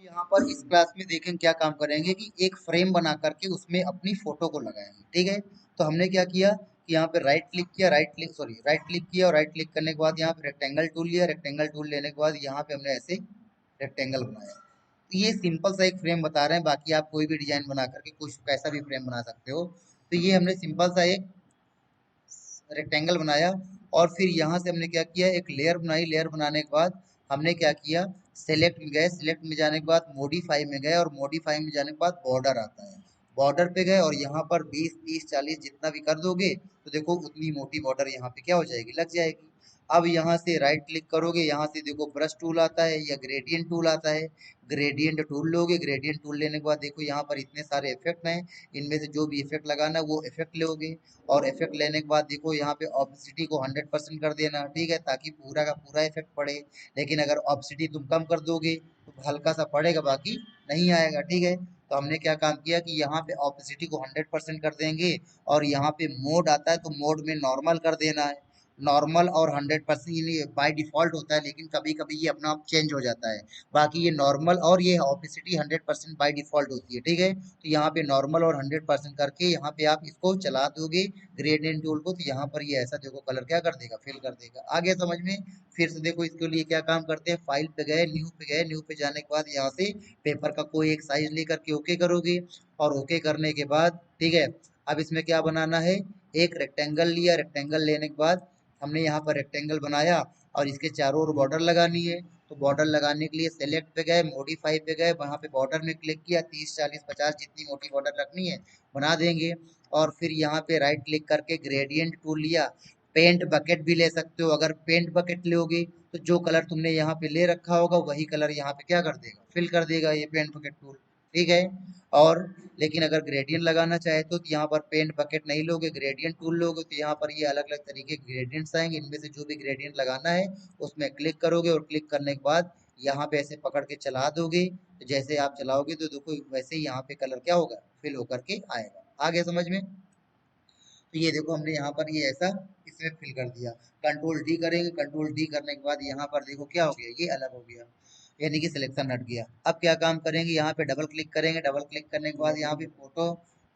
यहाँ पर इस क्लास में देखें क्या काम करेंगे कि एक फ्रेम बना करके उसमें अपनी फोटो को लगाएंगे। ठीक है, तो हमने क्या किया कि यहाँ पे राइट क्लिक किया और राइट क्लिक करने के बाद यहाँ पे रेक्टेंगल टूल लिया। रेक्टेंगल टूल लेने के बाद यहाँ पे हमने ऐसे रेक्टेंगल बनाया। तो ये सिंपल सा एक फ्रेम बता रहे हैं, बाकी आप कोई भी डिजाइन बना करके कुछ कैसा भी फ्रेम बना सकते हो। तो ये हमने सिंपल सा एक रेक्टेंगल बनाया और फिर यहाँ से हमने क्या किया, एक लेयर बनाई। लेयर बनाने के बाद हमने क्या किया, सेलेक्ट में गए। सेलेक्ट में जाने के बाद मॉडिफाई में गए और मॉडिफाई में जाने के बाद बॉर्डर आता है। बॉर्डर पे गए और यहाँ पर 20 30 40 जितना भी कर दोगे तो देखो उतनी मोटी बॉर्डर यहाँ पे क्या हो जाएगी, लग जाएगी। अब यहाँ से राइट क्लिक करोगे, यहाँ से देखो ब्रश टूल आता है या ग्रेडियंट टूल आता है। ग्रेडियंट टूल लोगे। ग्रेडियंट टूल लेने के बाद देखो यहाँ पर इतने सारे इफेक्ट हैं, इनमें से जो भी इफेक्ट लगाना है वो इफेक्ट लोगे। और इफेक्ट लेने के बाद देखो यहाँ पे ऑब्सिटी को 100% कर देना। ठीक है, ताकि पूरा का पूरा इफेक्ट पड़े। लेकिन अगर ऑब्सिटी तुम कम कर दोगे तो हल्का सा पड़ेगा, बाकी नहीं आएगा। ठीक है, तो हमने क्या काम किया कि यहाँ पे ऑब्सिटी को 100% कर देंगे और यहाँ पे मोड आता है तो मोड में नॉर्मल कर देना है। नॉर्मल और 100% ये बाय डिफॉल्ट होता है, लेकिन कभी कभी ये अपना आप चेंज हो जाता है। बाकी ये नॉर्मल और ये ऑपेसिटी 100% बाय डिफॉल्ट होती है। ठीक है, तो यहाँ पे नॉर्मल और 100% करके यहाँ पे आप इसको चला दोगे ग्रेडियंट टूल को, तो यहाँ पर ये ऐसा देखो कलर क्या कर देगा, फिल कर देगा। आ गया समझ में। फिर से देखो इसके लिए क्या काम करते हैं, फाइल पे गए, न्यू पे गए। न्यू पे जाने के बाद यहाँ से पेपर का कोई एक साइज लेकर के ओके करोगे और ओके करने के बाद ठीक है, अब इसमें क्या बनाना है, एक रेक्टेंगल लिया। रेक्टेंगल लेने के बाद हमने यहाँ पर रेक्टेंगल बनाया और इसके चारों ओर बॉर्डर लगानी है। तो बॉर्डर लगाने के लिए सेलेक्ट पे गए, मॉडिफाई पे गए, वहां पे बॉर्डर में क्लिक किया। 30 40 50 जितनी मोटी बॉर्डर रखनी है बना देंगे। और फिर यहाँ पे राइट क्लिक करके ग्रेडियंट टूल लिया। पेंट बकेट भी ले सकते हो। अगर पेंट बकेट लोगे तो जो कलर तुमने यहाँ पे ले रखा होगा वही कलर यहाँ पे क्या कर देगा, फिल कर देगा ये पेंट बकेट टूल। ठीक है, और लेकिन अगर ग्रेडियंट लगाना चाहे तो यहाँ पर पेंट बकेट नहीं लोगे, ग्रेडियंट टूल लोगे। तो यहाँ पर ये अलग अलग तरीके के ग्रेडियंट्स आएंगे, इनमें से जो भी ग्रेडियंट लगाना है उसमें क्लिक करोगे और क्लिक करने के बाद यहाँ पे ऐसे पकड़ के चला दोगे। तो जैसे आप चलाओगे तो देखो वैसे ही यहाँ पे कलर क्या होगा, फिल होकर के आएगा। आ गया समझ में। तो ये देखो हमने यहाँ पर ये ऐसा इसमें फिल कर दिया। कंट्रोल डी करेंगे। कंट्रोल डी करने के बाद यहाँ पर देखो क्या हो गया, ये अलग हो गया, यानी कि सिलेक्शन हट गया। अब क्या काम करेंगे, यहाँ पे डबल क्लिक करेंगे। डबल क्लिक करने के बाद यहाँ पे फोटो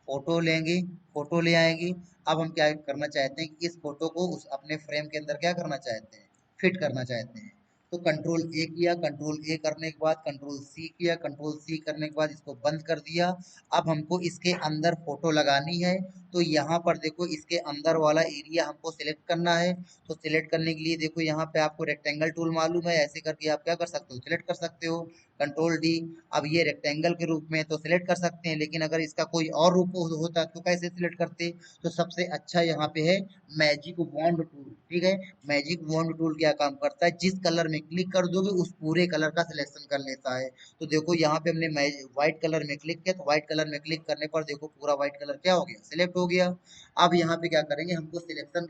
फोटो लेंगे, फोटो ले आएंगे। अब हम क्या करना चाहते हैं कि इस फोटो को उस अपने फ्रेम के अंदर क्या करना चाहते हैं, फिट करना चाहते हैं। तो कंट्रोल ए किया। कंट्रोल ए करने के बाद कंट्रोल सी किया। कंट्रोल सी करने के बाद इसको बंद कर दिया। अब हमको इसके अंदर फोटो लगानी है। तो यहाँ पर देखो इसके अंदर वाला एरिया हमको सिलेक्ट करना है। तो सिलेक्ट करने के लिए देखो यहाँ पे आपको रेक्टेंगल टूल मालूम है, ऐसे करके आप क्या कर सकते हो, सिलेक्ट कर सकते हो। Control D. अब ये रेक्टेंगल के रूप में तो सिलेक्ट कर सकते हैं, लेकिन अगर इसका कोई और रूप होता तो कैसे सिलेक्ट करते। तो सबसे अच्छा यहाँ पे है मैजिक वॉन्ड टूल। ठीक है, मैजिक वॉन्ड टूल क्या काम करता है, जिस कलर में क्लिक कर दोगे उस पूरे कलर का सिलेक्शन कर लेता है। तो देखो यहाँ पे हमने व्हाइट कलर में क्लिक किया, तो व्हाइट कलर में क्लिक करने पर देखो पूरा व्हाइट कलर क्या हो गया, सिलेक्ट हो गया। अब यहाँ पे क्या करेंगे, हमको सिलेक्शन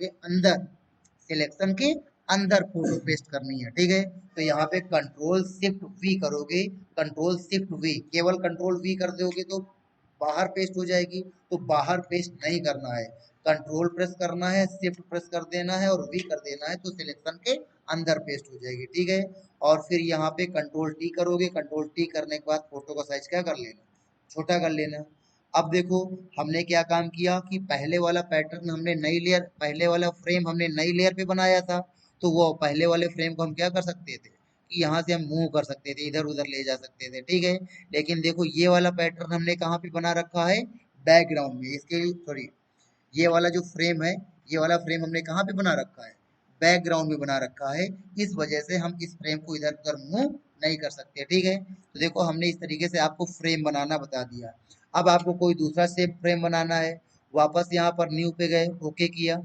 के अंदर फोटो पेस्ट करनी है। ठीक है, तो यहाँ पे कंट्रोल शिफ्ट वी करोगे। कंट्रोल शिफ्ट वी, केवल कंट्रोल वी कर दोगे तो बाहर पेस्ट हो जाएगी, तो बाहर पेस्ट नहीं करना है। कंट्रोल प्रेस करना है, शिफ्ट प्रेस कर देना है और वी कर देना है, तो सिलेक्शन के अंदर पेस्ट हो जाएगी। ठीक है, और फिर यहाँ पे कंट्रोल टी करोगे। कंट्रोल टी करने के बाद फोटो का साइज क्या कर लेना, छोटा कर लेना। अब देखो हमने क्या काम किया कि पहले वाला पैटर्न हमने नई लेयर, पहले वाला फ्रेम हमने नई लेयर पे बनाया था। तो वो पहले वाले फ्रेम को हम क्या कर सकते थे कि यहाँ से हम मूव कर सकते थे, इधर उधर ले जा सकते थे। ठीक है, लेकिन देखो ये वाला पैटर्न हमने कहाँ पे बना रखा है, बैकग्राउंड में। इसके सॉरी, ये वाला जो फ्रेम है, ये वाला फ्रेम हमने कहाँ पे बना रखा है, बैकग्राउंड में बना रखा है। इस वजह से हम इस फ्रेम को इधर उधर मूव नहीं कर सकते। ठीक है, तो देखो हमने इस तरीके से आपको फ्रेम बनाना बता दिया। अब आपको कोई दूसरा शेप फ्रेम बनाना है, वापस यहाँ पर न्यू पे गए, ओके किया।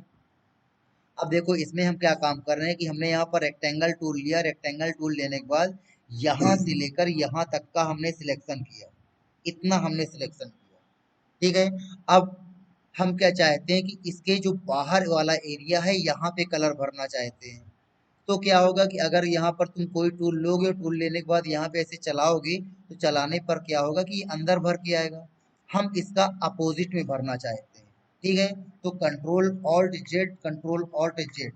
अब देखो इसमें हम क्या काम कर रहे हैं कि हमने यहाँ पर रेक्टेंगल टूल लिया। रेक्टेंगल टूल लेने के बाद यहाँ से लेकर यहाँ तक का हमने सिलेक्शन किया, इतना हमने सिलेक्शन किया। ठीक है, अब हम क्या चाहते हैं कि इसके जो बाहर वाला एरिया है यहाँ पे कलर भरना चाहते हैं। तो क्या होगा कि अगर यहाँ पर तुम कोई टूल लोगे, टूल लेने के बाद यहाँ पे ऐसे चलाओगे, तो चलाने पर क्या होगा कि अंदर भर के आएगा। हम इसका अपोजिट में भरना चाहते हैं। ठीक है, तो control alt Z, control alt Z,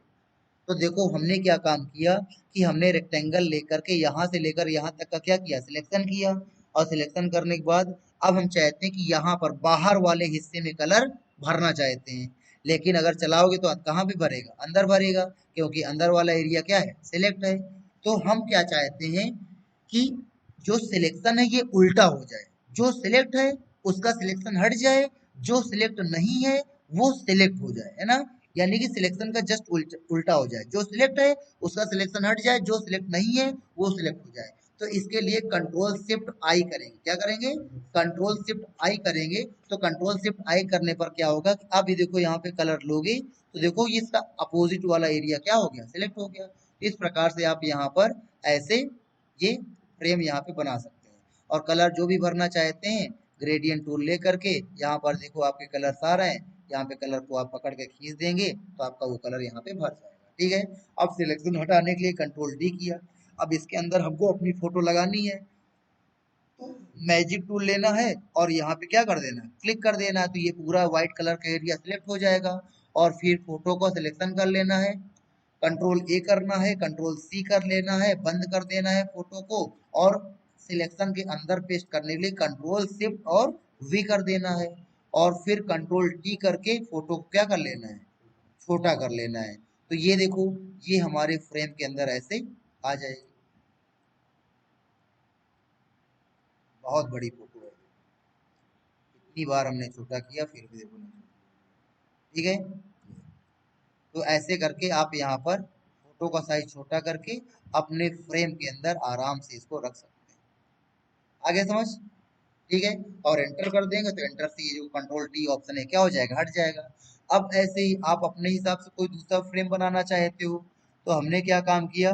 तो देखो हमने क्या काम किया कि हमने रेक्टेंगल लेकर के यहाँ से लेकर यहाँ तक का क्या किया, सिलेक्शन किया। और सिलेक्शन करने के बाद अब हम चाहते हैं कि यहाँ पर बाहर वाले हिस्से में कलर भरना चाहते हैं। लेकिन अगर चलाओगे तो कहाँ पे भरेगा, अंदर भरेगा, क्योंकि अंदर वाला एरिया क्या है, सिलेक्ट है। तो हम क्या चाहते हैं कि जो सिलेक्शन है ये उल्टा हो जाए, जो सिलेक्ट है उसका सिलेक्शन हट जाए, जो सिलेक्ट नहीं है वो सिलेक्ट हो जाए, है ना। यानी कि सिलेक्शन का जस्ट उल्टा हो जाए, जो सिलेक्ट है उसका सिलेक्शन हट जाए, जो सिलेक्ट नहीं है वो सिलेक्ट हो जाए। तो इसके लिए कंट्रोल शिफ्ट आई करेंगे, क्या करेंगे, कंट्रोल शिफ्ट आई करेंगे। तो कंट्रोल शिफ्ट आई करने पर क्या होगा कि अब ये देखो यहाँ पे कलर लोगे तो देखो ये इसका अपोजिट वाला एरिया क्या हो गया, सिलेक्ट हो गया। इस प्रकार से आप यहाँ पर ऐसे ये फ्रेम यहाँ पे बना सकते हैं। और कलर जो भी भरना चाहते हैं ग्रेडियंट टूल ले करके यहाँ पर देखो आपके कलर आ रहे हैं, यहाँ पे कलर को आप पकड़ के खींच देंगे तो आपका वो कलर यहाँ पे भर जाएगा, ठीक है। अब सिलेक्शन हटाने के लिए कंट्रोल डी किया। अब इसके अंदर हमको अपनी फोटो लगानी है, तो मैजिक टूल लेना है और यहाँ पे क्या कर देना है, क्लिक कर देना है, तो ये पूरा व्हाइट कलर का एरिया सिलेक्ट हो जाएगा। और फिर फोटो को सिलेक्शन कर लेना है, कंट्रोल ए करना है, कंट्रोल सी कर लेना है, बंद कर देना है फोटो को। और सिलेक्शन के अंदर पेस्ट करने के लिए कंट्रोल शिफ्ट और वी कर देना है। और फिर कंट्रोल टी करके फोटो को क्या कर लेना है, छोटा कर लेना है। तो ये देखो ये हमारे फ्रेम के अंदर ऐसे आ जाएगी, बहुत बड़ी फोटो है। इतनी बार हमने छोटा किया फिर भी देखो नहीं, ठीक है। तो ऐसे करके आप यहाँ पर फोटो का साइज छोटा करके अपने फ्रेम के अंदर आराम से इसको रख सकते हैं। आगे समझ, ठीक है। और एंटर कर देंगे तो एंटर से ये जो कंट्रोल टी ऑप्शन है क्या हो जाएगा, हट जाएगा। अब ऐसे ही आप अपने हिसाब से कोई दूसरा फ्रेम बनाना चाहते हो, तो हमने क्या काम किया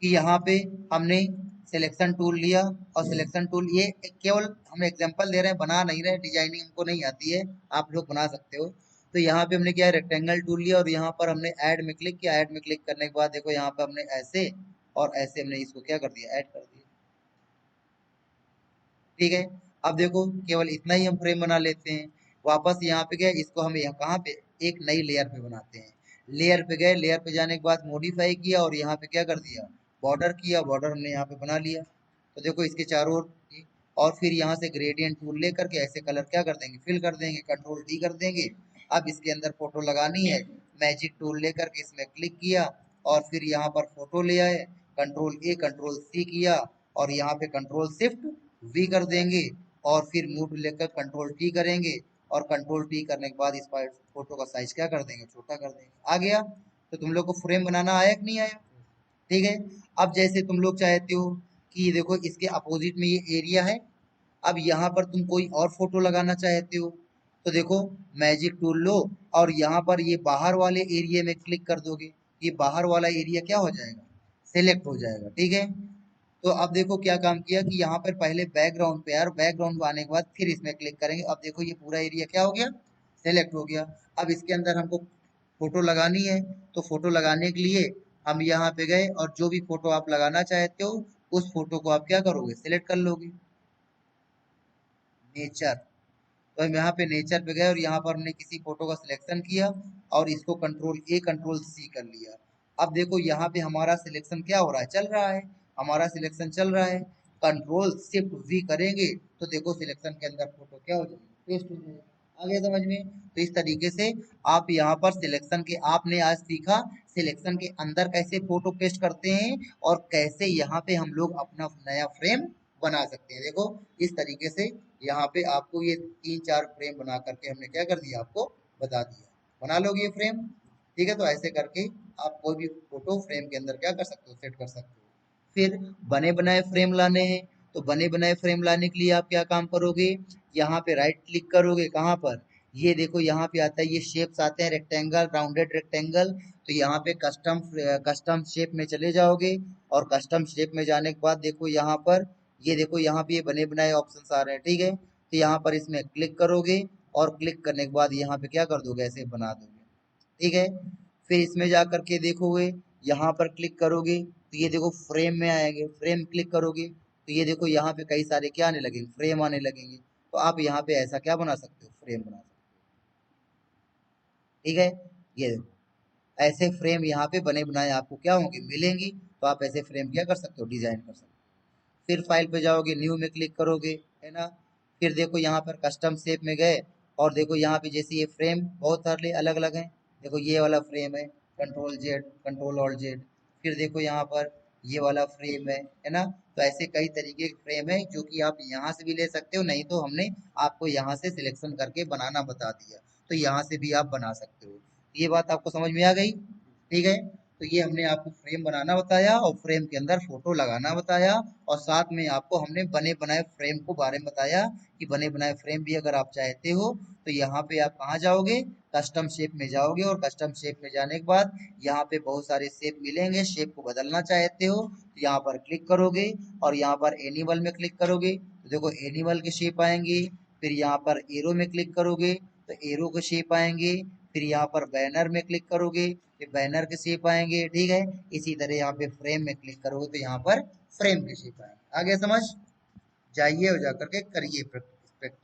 कि यहाँ पे हमने सिलेक्शन टूल लिया। और सिलेक्शन टूल ये केवल हम एग्जांपल दे रहे हैं, बना नहीं रहे, डिजाइनिंग हमको नहीं आती है, आप लोग बना सकते हो। तो यहाँ पे हमने क्या रेक्टेंगल टूल लिया और यहाँ पर हमने ऐड में क्लिक किया। ऐड में क्लिक करने के बाद देखो यहाँ पे हमने ऐसे और ऐसे हमने इसको क्या कर दिया, ऐड कर दिया, ठीक है। अब देखो केवल इतना ही हम फ्रेम बना लेते हैं। वापस यहाँ पे गए, इसको हम यहाँ कहाँ पे एक नई लेयर पे बनाते हैं। लेयर पे गए, लेयर पे जाने के बाद मॉडिफाई किया और यहाँ पे क्या कर दिया, बॉर्डर किया, बॉर्डर हमने यहाँ पे बना लिया। तो देखो इसके चारों ओर और फिर यहाँ से ग्रेडियंट टूल लेकर के ऐसे कलर क्या कर देंगे, फिल कर देंगे, कंट्रोल डी कर देंगे। अब इसके अंदर फोटो लगानी है, मैजिक टूल लेकर के इसमें क्लिक किया और फिर यहाँ पर फोटो ले आए, कंट्रोल ए कंट्रोल सी किया और यहाँ पे कंट्रोल शिफ्ट वी कर देंगे। और फिर मूव लेकर कंट्रोल टी करेंगे और कंट्रोल टी करने के बाद इस फोटो का साइज क्या कर देंगे, छोटा कर देंगे। आ गया। तो तुम लोग को फ्रेम बनाना आया कि नहीं आया, ठीक है। अब जैसे तुम लोग चाहते हो कि ये देखो इसके अपोजिट में ये एरिया है, अब यहाँ पर तुम कोई और फोटो लगाना चाहते हो तो देखो मैजिक टूल लो और यहाँ पर ये बाहर वाले एरिया में क्लिक कर दोगे, ये बाहर वाला एरिया क्या हो जाएगा, सेलेक्ट हो जाएगा, ठीक है। तो अब देखो क्या काम किया कि यहाँ पर पहले बैकग्राउंड पे यार, बैकग्राउंड आने के बाद फिर इसमें क्लिक करेंगे। अब देखो ये पूरा एरिया क्या हो गया, सेलेक्ट हो गया। अब इसके अंदर हमको फोटो लगानी है, तो फोटो लगाने के लिए हम यहाँ पे गए और जो भी फोटो आप लगाना चाहते हो उस फोटो को आप क्या करोगे, सिलेक्ट कर लोगे, नेचर। तो हम यहाँ पे नेचर पे गए और यहाँ पर हमने किसी फोटो का सिलेक्शन किया और इसको कंट्रोल ए कंट्रोल सी कर लिया। अब देखो यहाँ पे हमारा सिलेक्शन क्या हो रहा है, चल रहा है, हमारा सिलेक्शन चल रहा है। कंट्रोल शिफ्ट वी करेंगे तो देखो सिलेक्शन के अंदर फोटो क्या हो जाएगी, पेस्ट हो जाएगी। आ गया समझ में। तो इस तरीके से आप यहाँ पर सिलेक्शन के, आपने आज सीखा सिलेक्शन के अंदर कैसे फोटो पेस्ट करते हैं और कैसे यहाँ पे हम लोग अपना नया फ्रेम बना सकते हैं। देखो इस तरीके से यहाँ पे आपको ये 3-4 फ्रेम बना करके हमने क्या कर दिया, आपको बता दिया, बना लोगे ये फ्रेम, ठीक है। तो ऐसे करके आप कोई भी फोटो फ्रेम के अंदर क्या कर सकते हो, सेट कर सकते हो। फिर बने बनाए फ्रेम लाने हैं, तो बने बनाए फ्रेम लाने के लिए आप क्या काम करोगे, यहाँ पे राइट क्लिक करोगे, कहाँ पर, ये देखो यहाँ पे आता है, ये शेप्स आते हैं रेक्टेंगल, राउंडेड रेक्टेंगल। तो यहाँ पे कस्टम कस्टम शेप में चले जाओगे और कस्टम शेप में जाने के बाद देखो यहाँ पर, ये देखो यहाँ पे ये बने बनाए ऑप्शन आ रहे हैं, ठीक है। तो यहाँ पर इसमें क्लिक करोगे और क्लिक करने के बाद यहाँ पे क्या कर दोगे, ऐसे बना दोगे, ठीक है। फिर इसमें जा करके देखोगे, यहाँ पर क्लिक करोगे तो ये देखो फ्रेम में आएंगे, फ्रेम क्लिक करोगे तो ये देखो यहाँ पे कई सारे क्या आने लगेंगे, फ्रेम आने लगेंगे। तो आप यहाँ पे ऐसा क्या बना सकते हो, फ्रेम बना सकते हो, ठीक है। ये देखो, ऐसे फ्रेम यहाँ पे बने बनाए आपको क्या होंगे, मिलेंगी। तो आप ऐसे फ्रेम क्या कर सकते हो, डिजाइन कर सकते हो। फिर फाइल पे जाओगे, न्यू में क्लिक करोगे, है ना। फिर देखो यहाँ पर कस्टम शेप में गए, और देखो यहाँ पे जैसे ये फ्रेम बहुत सारे अलग अलग हैं। देखो ये वाला फ्रेम है, control Z, control alt Z. फिर देखो यहाँ पर ये वाला फ्रेम है ना। तो ऐसे कई तरीके के फ्रेम है जो कि आप यहाँ से भी ले सकते हो, नहीं तो हमने आपको यहाँ से सिलेक्शन करके बनाना बता दिया, तो यहाँ से भी आप बना सकते हो। ये बात आपको समझ में आ गई, ठीक है। तो ये हमने आपको फ्रेम बनाना बताया और फ्रेम के अंदर फोटो लगाना बताया, और साथ में आपको हमने बने बनाए फ्रेम को बारे में बताया कि बने बनाए फ्रेम भी अगर आप चाहते हो तो यहाँ पे आप कहाँ जाओगे, कस्टम शेप में जाओगे, और कस्टम शेप में जाने के बाद यहाँ पे बहुत सारे शेप मिलेंगे। शेप को बदलना चाहते हो तो यहाँ पर क्लिक करोगे, और यहाँ पर एनिमल में क्लिक करोगे तो देखो एनिमल के शेप आएंगे। फिर यहाँ पर एरो में क्लिक करोगे तो एरो के शेप आएंगे। फिर यहाँ पर बैनर में क्लिक करोगे, ये बैनर के शेप आएंगे, ठीक है। इसी तरह यहाँ पे फ्रेम में क्लिक करोगे तो यहाँ पर फ्रेम के शेप आएंगे। आगे समझ जाइए और जाकर के करिए प्रैक्टिस।